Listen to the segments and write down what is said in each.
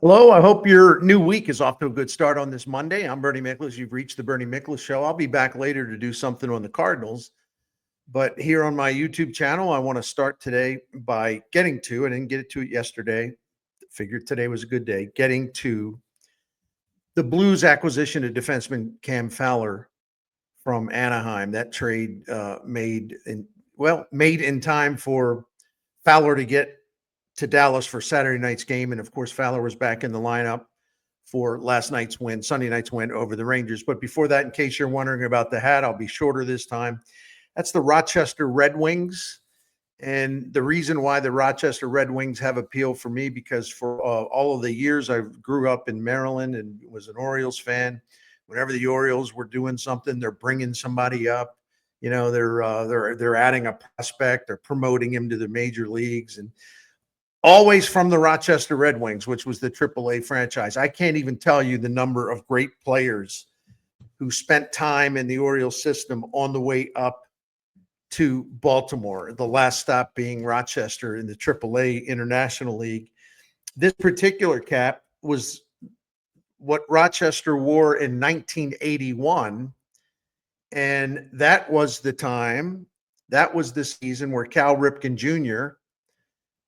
Hello, I hope your new week is off to a good start on this Monday. I'm Bernie Miklasz. You've reached the Bernie Miklasz Show. I'll be back later to do something on the Cardinals. But here on my YouTube channel, I want to start today by getting to, I didn't get to it yesterday. Figured today was a good day, getting to the Blues acquisition of defenseman Cam Fowler from Anaheim. That trade made in time for Fowler to get to Dallas for Saturday night's game. And of course, Fowler was back in the lineup for Sunday night's win over the Rangers. But before that, in case you're wondering about the hat, I'll be shorter this time. That's the Rochester Red Wings. And the reason why the Rochester Red Wings have appeal for me, because for all of the years I grew up in Maryland and was an Orioles fan, whenever the Orioles were doing something, they're bringing somebody up. You know, they're adding a prospect, they're promoting him to the major leagues, and always from the Rochester Red Wings, which was the AAA franchise. I can't even tell you the number of great players who spent time in the Orioles system on the way up to Baltimore, the last stop being Rochester in the AAA International League. This particular cap was what Rochester wore in 1981, and that was the season where Cal Ripken Jr.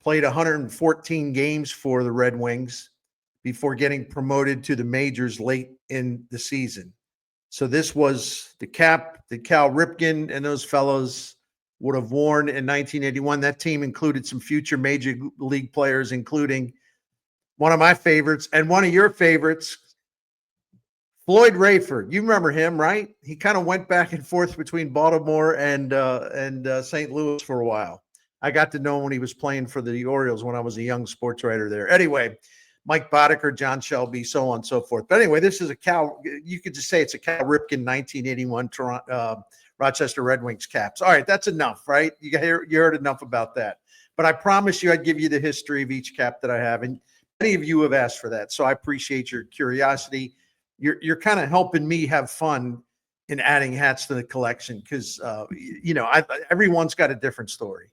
played 114 games for the Red Wings before getting promoted to the majors late in the season. So this was the cap that Cal Ripken and those fellows would have worn in 1981. That team included some future major league players, including one of my favorites and one of your favorites, Floyd Rayford. You remember him, right? He kind of went back and forth between Baltimore and St. Louis for a while. I got to know him when he was playing for the Orioles when I was a young sports writer there. Anyway, Mike Boddicker, John Shelby, so on and so forth. But anyway, this is you could just say it's a Cal Ripken 1981 Rochester Red Wings caps. All right, that's enough, right? You heard enough about that. But I promise you I'd give you the history of each cap that I have. And many of you have asked for that. So I appreciate your curiosity. You're kind of helping me have fun in adding hats to the collection because, everyone's got a different story.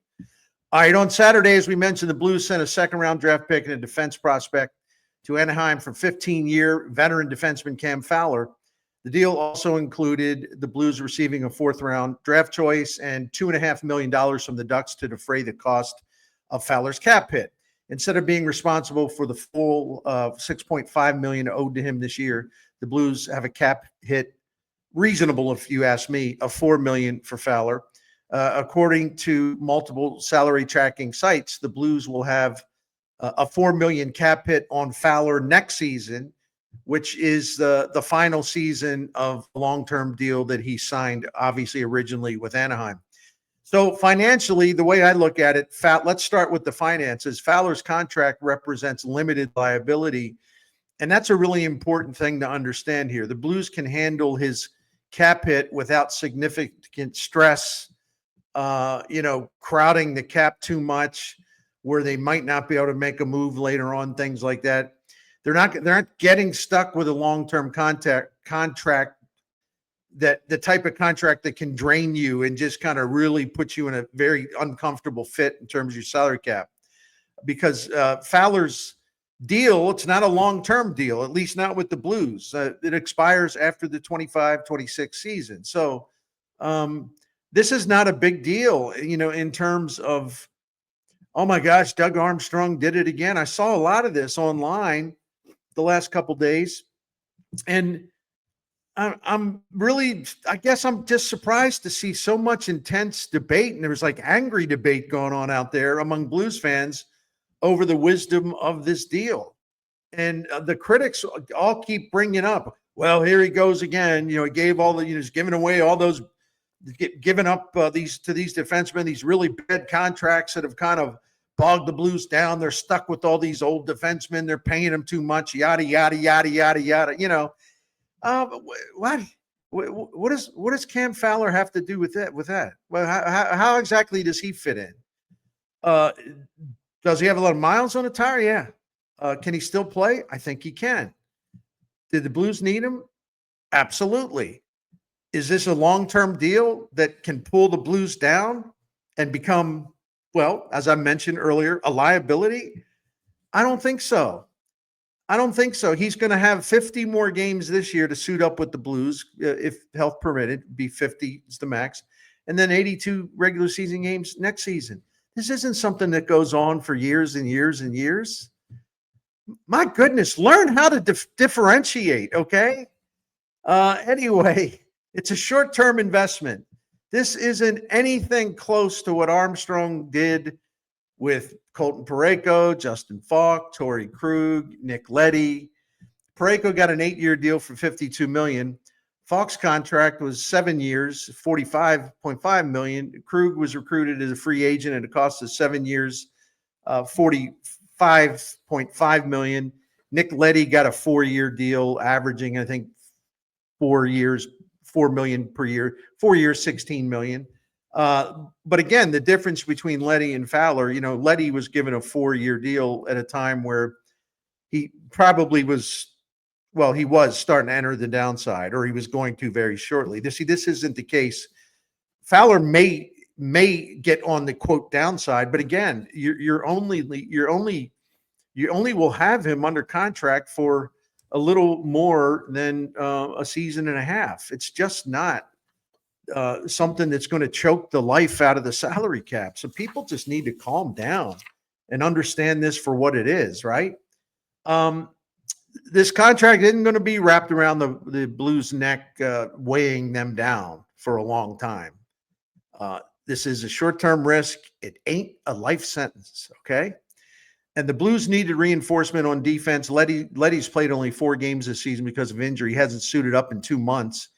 All right, on Saturday, as we mentioned, the Blues sent a second-round draft pick and a defense prospect to Anaheim for 15-year veteran defenseman Cam Fowler. The deal also included the Blues receiving a fourth-round draft choice and $2.5 million from the Ducks to defray the cost of Fowler's cap hit. Instead of being responsible for the full $6.5 million owed to him this year, the Blues have a cap hit, reasonable if you ask me, of $4 million for Fowler. According to multiple salary tracking sites, the Blues will have a $4 million cap hit on Fowler next season, which is the final season of the long-term deal that he signed, obviously, originally with Anaheim. So financially, the way I look at it, let's start with the finances. Fowler's contract represents limited liability, and that's a really important thing to understand here. The Blues can handle his cap hit without significant stress, crowding the cap too much where they might not be able to make a move later on, things like that. They're not getting stuck with a long-term contract, that the type of contract that can drain you and just kind of really put you in a very uncomfortable fit in terms of your salary cap. Because Fowler's deal, it's not a long-term deal, at least not with the Blues. It expires after the 25-26 season. So this is not a big deal, in terms of, oh my gosh, Doug Armstrong did it again. I saw a lot of this online the last couple days, and I'm just surprised to see so much intense debate, and there was like angry debate going on out there among Blues fans over the wisdom of this deal. And the critics all keep bringing up, well, here he goes again. He gave he's giving away all those, giving up these defensemen, these really bad contracts that have kind of bogged the Blues down. They're stuck with all these old defensemen. They're paying them too much, yada, yada, yada, yada, yada. What does Cam Fowler have to do with that? Well, how exactly does he fit in? Does he have a lot of miles on the tire? Yeah. Can he still play? I think he can. Did the Blues need him? Absolutely. Is this a long-term deal that can pull the Blues down and become, well, as I mentioned earlier, a liability? I don't think so. I don't think so. He's going to have 50 more games this year to suit up with the Blues, if health permitted. Be 50 is the max, and then 82 regular season games next season. This isn't something that goes on for years and years and years. My goodness, learn how to differentiate, okay? Anyway, it's a short-term investment. This isn't anything close to what Armstrong did with Colton Parayko, Justin Faulk, Torrey Krug, Nick Leddy. Parayko got an 8-year deal for $52 million. Faulk's contract was 7 years, $45.5 million. Krug was recruited as a free agent at a cost of 7 years, $45.5 million. Nick Leddy got a 4-year deal, averaging, I think, 4 years, $4 million per year, 4 years, $16 million. But again, the difference between Leddy and Fowler, Leddy was given a 4-year deal at a time where he probably was, he was starting to enter the downside, or he was going to very shortly. This isn't the case. Fowler may get on the quote downside, but again, you only will have him under contract for a little more than a season and a half. It's just not something that's going to choke the life out of the salary cap. So people just need to calm down and understand this for what it is, right? This contract isn't going to be wrapped around the Blues' neck, weighing them down for a long time. This is a short-term risk. It ain't a life sentence, okay? And the Blues needed reinforcement on defense. Leddy's played only 4 games this season because of injury. He hasn't suited up in 2 months.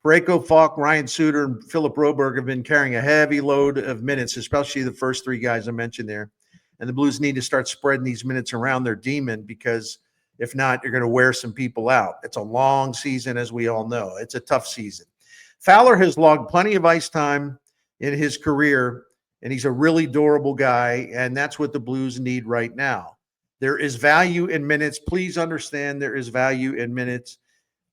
Parayko, Faulk, Ryan Suter, and Philip Broberg have been carrying a heavy load of minutes, especially the first 3 guys I mentioned there. And the Blues need to start spreading these minutes around their demon, because if not, you're going to wear some people out. It's a long season, as we all know. It's a tough season. Fowler has logged plenty of ice time in his career, and he's a really durable guy, and that's what the Blues need right now. There is value in minutes. Please understand, there is value in minutes.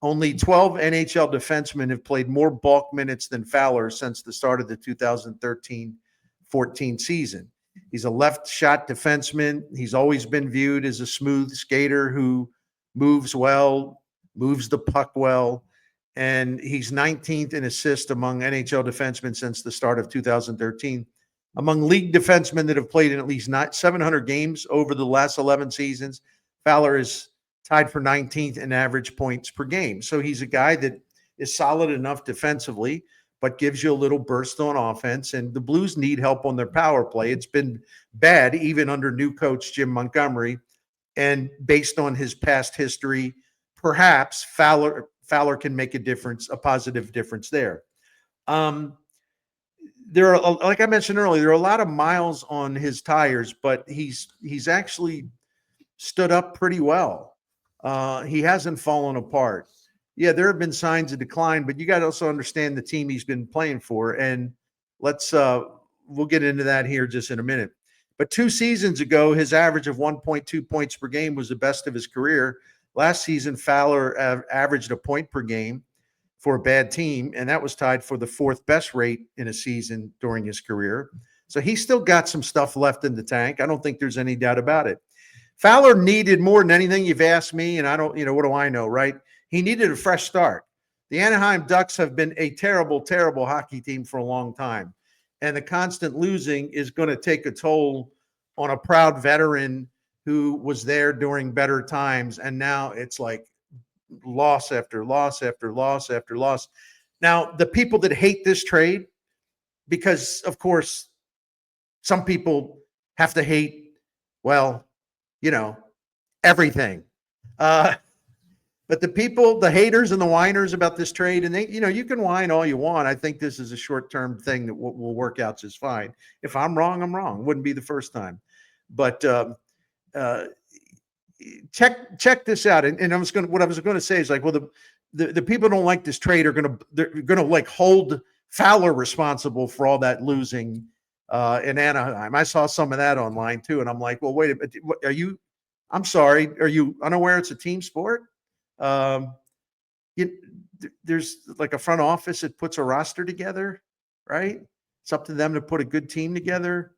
Only 12 NHL defensemen have played more bulk minutes than Fowler since the start of the 2013-14 season. He's a left shot defenseman. He's always been viewed as a smooth skater who moves well, moves the puck well, and he's 19th in assists among NHL defensemen since the start of 2013. Among league defensemen that have played in at least 700 games over the last 11 seasons, Fowler is tied for 19th in average points per game. So he's a guy that is solid enough defensively, but gives you a little burst on offense. And the Blues need help on their power play. It's been bad even under new coach Jim Montgomery. And based on his past history, perhaps Fowler can make a difference, a positive difference there. There are, like I mentioned earlier, there are a lot of miles on his tires, but he's actually stood up pretty well. He hasn't fallen apart. Yeah, there have been signs of decline, but you got to also understand the team he's been playing for. And we'll get into that here just in a minute. But 2 seasons ago, his average of 1.2 points per game was the best of his career. Last season, Fowler averaged a point per game for a bad team, and that was tied for the 4th best rate in a season during his career. So he's still got some stuff left in the tank. I don't think there's any doubt about it. Fowler needed more than anything. You've asked me, and I don't, what do I know, right? He needed a fresh start. The Anaheim Ducks have been a terrible, terrible hockey team for a long time. And the constant losing is going to take a toll on a proud veteran who was there during better times. And now it's like loss after loss after loss after loss. Now, the people that hate this trade, because, of course, some people have to hate, everything. But the haters and the whiners about this trade, and you can whine all you want. I think this is a short-term thing that will work out just fine. If I'm wrong, I'm wrong. It wouldn't be the first time. But check this out. And what I was going to say is like, well, the people who don't like this trade they're gonna like hold Fowler responsible for all that losing in Anaheim. I saw some of that online too, and I'm like, well, wait a minute. I'm sorry. Are you unaware it's a team sport? There's like a front office that puts a roster together, right? It's up to them to put a good team together.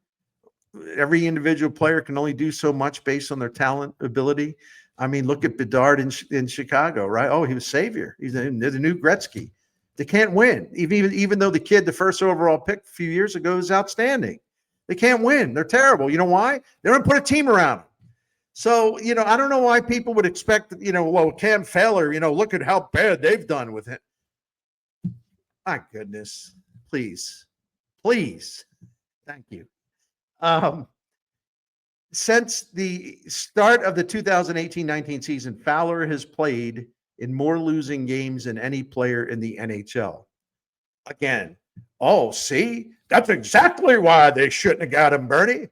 Every individual player can only do so much based on their talent, ability. I mean, look at Bedard in Chicago, right? Oh, he was savior. He's the new Gretzky. They can't win, even though the kid, the first overall pick a few years ago, is outstanding. They can't win. They're terrible. You know why? They don't put a team around them. So, I don't know why people would expect, well, Cam Fowler, look at how bad they've done with him. My goodness. Please. Thank you. Since the start of the 2018-19 season, Fowler has played in more losing games than any player in the NHL. Again, see, that's exactly why they shouldn't have got him, Bernie.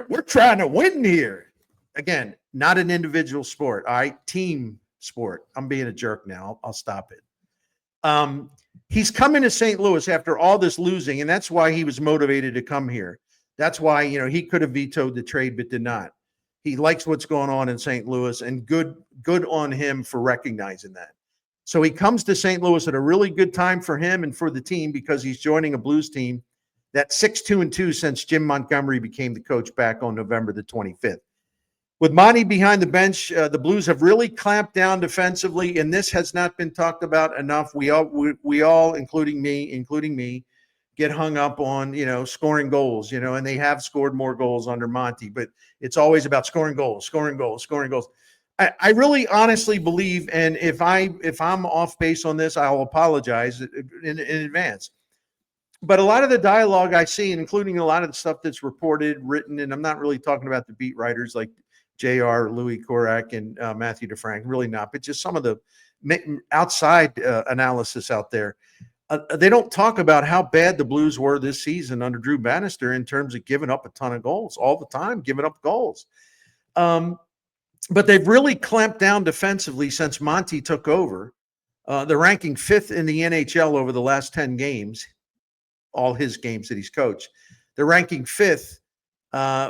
We're trying to win here. Again, not an individual sport, all right? Team sport. I'm being a jerk now. I'll stop it. He's coming to St. Louis after all this losing, and that's why he was motivated to come here. That's why, he could have vetoed the trade, but did not. He likes what's going on in St. Louis, and good on him for recognizing that. So he comes to St. Louis at a really good time for him and for the team, because he's joining a Blues team that's 6-2-2 since Jim Montgomery became the coach back on November the 25th. With Monty behind the bench, the Blues have really clamped down defensively, and this has not been talked about enough. We all, including me, get hung up on, scoring goals, and they have scored more goals under Monty, but it's always about scoring goals. I really honestly believe, and if I'm off base on this, I'll apologize in advance. But a lot of the dialogue I see, including a lot of the stuff that's reported, written, and I'm not really talking about the beat writers like JR, Louis Korak, and Matthew DeFrank, really not, but just some of the outside analysis out there. They don't talk about how bad the Blues were this season under Drew Bannister in terms of giving up a ton of goals all the time, giving up goals. But they've really clamped down defensively since Monty took over. They're ranking 5th in the NHL over the last 10 games, all his games that he's coached. They're ranking 5th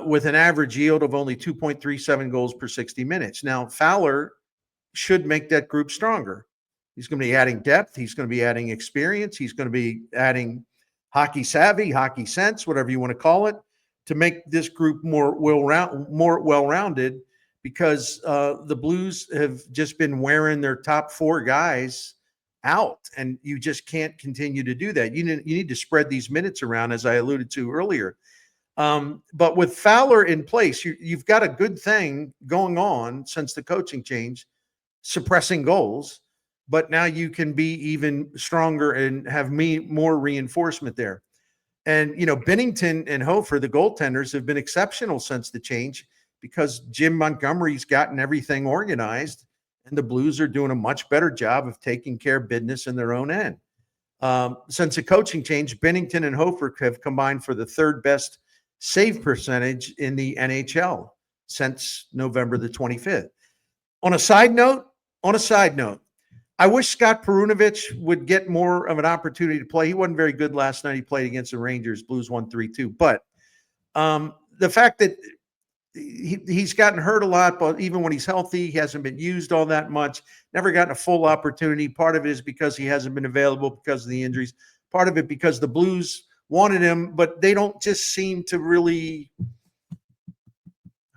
with an average yield of only 2.37 goals per 60 minutes. Now, Fowler should make that group stronger. He's going to be adding depth. He's going to be adding experience. He's going to be adding hockey savvy, hockey sense, whatever you want to call it, to make this group more well-rounded, because the Blues have just been wearing their top 4 guys out, and you just can't continue to do that. You need to spread these minutes around, as I alluded to earlier. But with Fowler in place, you've got a good thing going on since the coaching change, suppressing goals. But now you can be even stronger and have more reinforcement there. And, Binnington and Hofer, the goaltenders, have been exceptional since the change, because Jim Montgomery's gotten everything organized, and the Blues are doing a much better job of taking care of business in their own end. Since the coaching change, Binnington and Hofer have combined for the 3rd best save percentage in the NHL since November the 25th. On a side note, I wish Scott Perunovich would get more of an opportunity to play. He wasn't very good last night. He played against the Rangers. Blues won 3-2. But the fact that he's gotten hurt a lot, but even when he's healthy, he hasn't been used all that much, never gotten a full opportunity. Part of it is because he hasn't been available because of the injuries. Part of it because the Blues wanted him, but they don't just seem to really,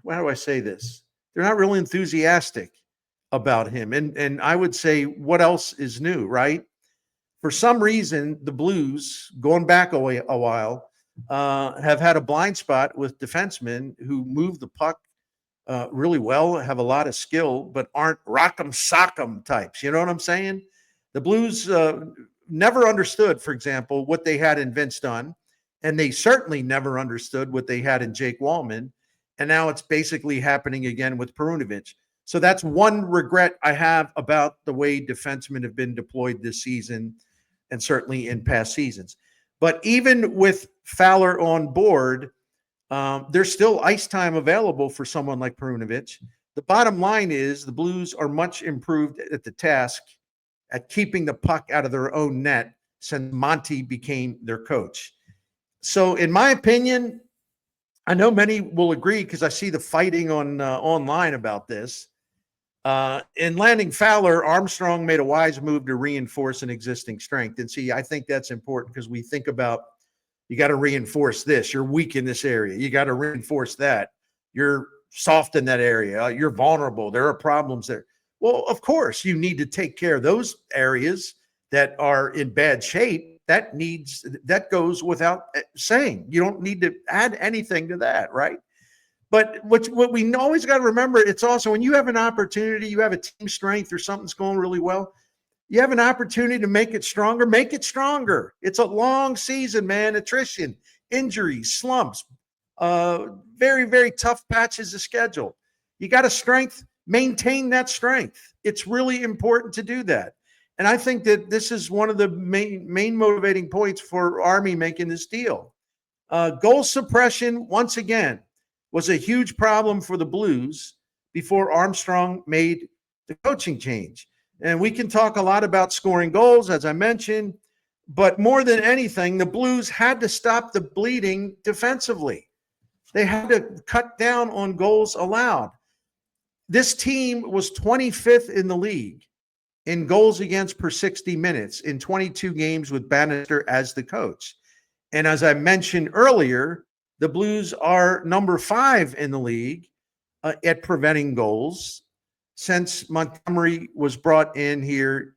how do I say this? They're not really enthusiastic about him. And I would say, what else is new, right? For some reason, the Blues, going back a while, have had a blind spot with defensemen who move the puck really well, have a lot of skill, but aren't rock'em sock'em types. You know what I'm saying? The Blues never understood, for example, what they had in Vince Dunn, and they certainly never understood what they had in Jake Wallman. And now it's basically happening again with Perunovich. So that's one regret I have about the way defensemen have been deployed this season, and certainly in past seasons. But even with Fowler on board, there's still ice time available for someone like Perunovich. The bottom line is the Blues are much improved at the task at keeping the puck out of their own net since Monty became their coach. So in my opinion, I know many will agree, because I see the fighting on online about this. In landing Fowler, Armstrong made a wise move to reinforce an existing strength. And see, I think that's important, because we think about, you got to reinforce this. You're weak in this area. You got to reinforce that. You're soft in that area. You're vulnerable. There are problems there. Well, of course, you need to take care of those areas that are in bad shape. That goes without saying. You don't need to add anything to that, right? But what we always got to remember, it's also when you have an opportunity, you have a team strength or something's going really well, you have an opportunity to make it stronger, make it stronger. It's a long season, man. Attrition, injuries, slumps, very, very tough patches of schedule. You got a strength, maintain that strength. It's really important to do that. And I think that this is one of the main motivating points for Army making this deal. Goal suppression, once again, was a huge problem for the Blues before Armstrong made the coaching change. And we can talk a lot about scoring goals, as I mentioned, but more than anything, the Blues had to stop the bleeding defensively. They had to cut down on goals allowed. This team was 25th in the league in goals against per 60 minutes in 22 games with Bannister as the coach. And as I mentioned earlier, the Blues are number 5 in the league at preventing goals since Montgomery was brought in here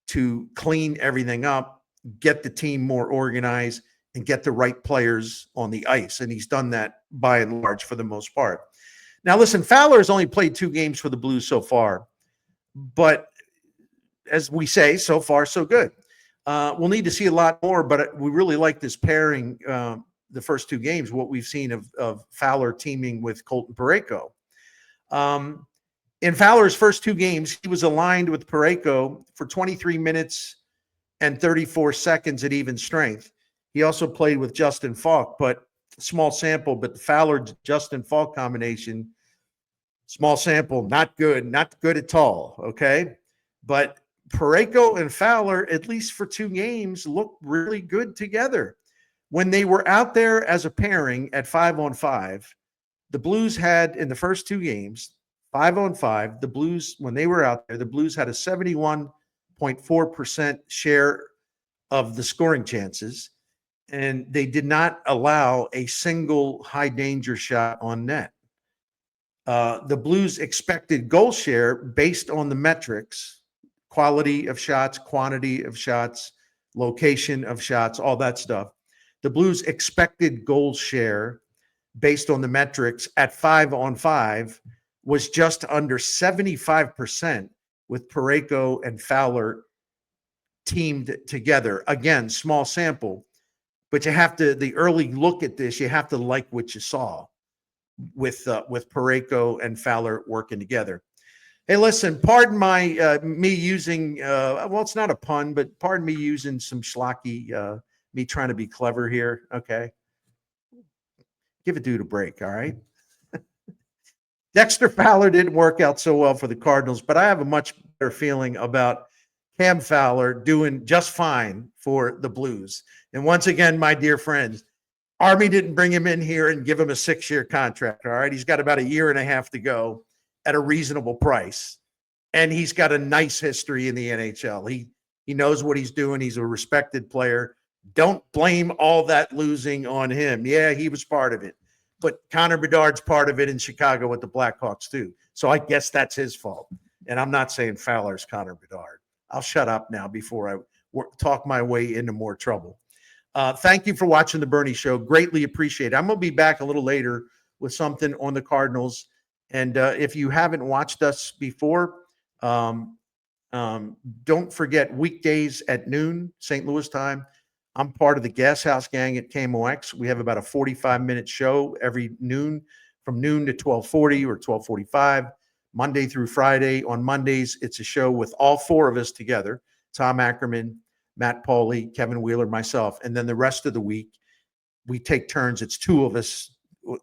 to clean everything up, get the team more organized, and get the right players on the ice. And he's done that by and large for the most part. Now, listen, Fowler has only played 2 games for the Blues so far, but as we say, so far, so good. We'll need to see a lot more, but we really like this pairing, the first 2 games, what we've seen of Fowler teaming with Colton Parayko. In Fowler's first 2 games, he was aligned with Parayko for 23 minutes and 34 seconds at even strength. He also played with Justin Faulk, but small sample, but the Fowler-Justin Faulk combination, small sample, not good at all, okay? But Parayko and Fowler, at least for 2 games, looked really good together. When they were out there as a pairing at 5-on-5, the Blues had, in the first 2 games, 5-on-5, the Blues, when they were out there, the Blues had a 71.4% share of the scoring chances, and they did not allow a single high danger shot on net. The Blues expected goal share based on the metrics, quality of shots, quantity of shots, location of shots, all that stuff. The Blues expected goal share based on the metrics at 5-on-5 was just under 75% with Parayko and Fowler teamed together. Again, small sample, but you have to, the early look at this, you have to like what you saw with Parayko and Fowler working together. Hey, listen, pardon my me using, well, it's not a pun, but pardon me using some schlocky, me trying to be clever here, okay? Give a dude a break, all right? Dexter Fowler didn't work out so well for the Cardinals, but I have a much better feeling about Cam Fowler doing just fine for the Blues. And once again, my dear friends, Army didn't bring him in here and give him a 6-year contract, all right? He's got about 1.5 years to go at a reasonable price. And he's got a nice history in the NHL. He knows what he's doing. He's a respected player. Don't blame all that losing on him. Yeah, he was part of it. But Connor Bedard's part of it in Chicago with the Blackhawks too. So I guess that's his fault. And I'm not saying Fowler's Connor Bedard. I'll shut up now before I talk my way into more trouble. Thank you for watching The Bernie Show. Greatly appreciate it. I'm going to be back a little later with something on the Cardinals. And if you haven't watched us before, don't forget weekdays at noon, St. Louis time. I'm part of the Gas House gang at KMOX. We have about a 45-minute show every noon, from noon to 12:40 or 12:45, Monday through Friday. On Mondays, it's a show with all 4 of us together, Tom Ackerman, Matt Pauley, Kevin Wheeler, myself. And then the rest of the week, we take turns. It's 2 of us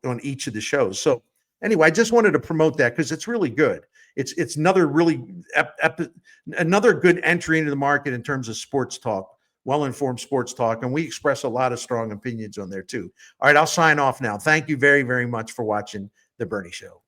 on each of the shows. So anyway, I just wanted to promote that because it's really good. It's another really another good entry into the market in terms of sports talk. Well-informed sports talk, and we express a lot of strong opinions on there too. All right, I'll sign off now. Thank you very, very much for watching The Bernie Show.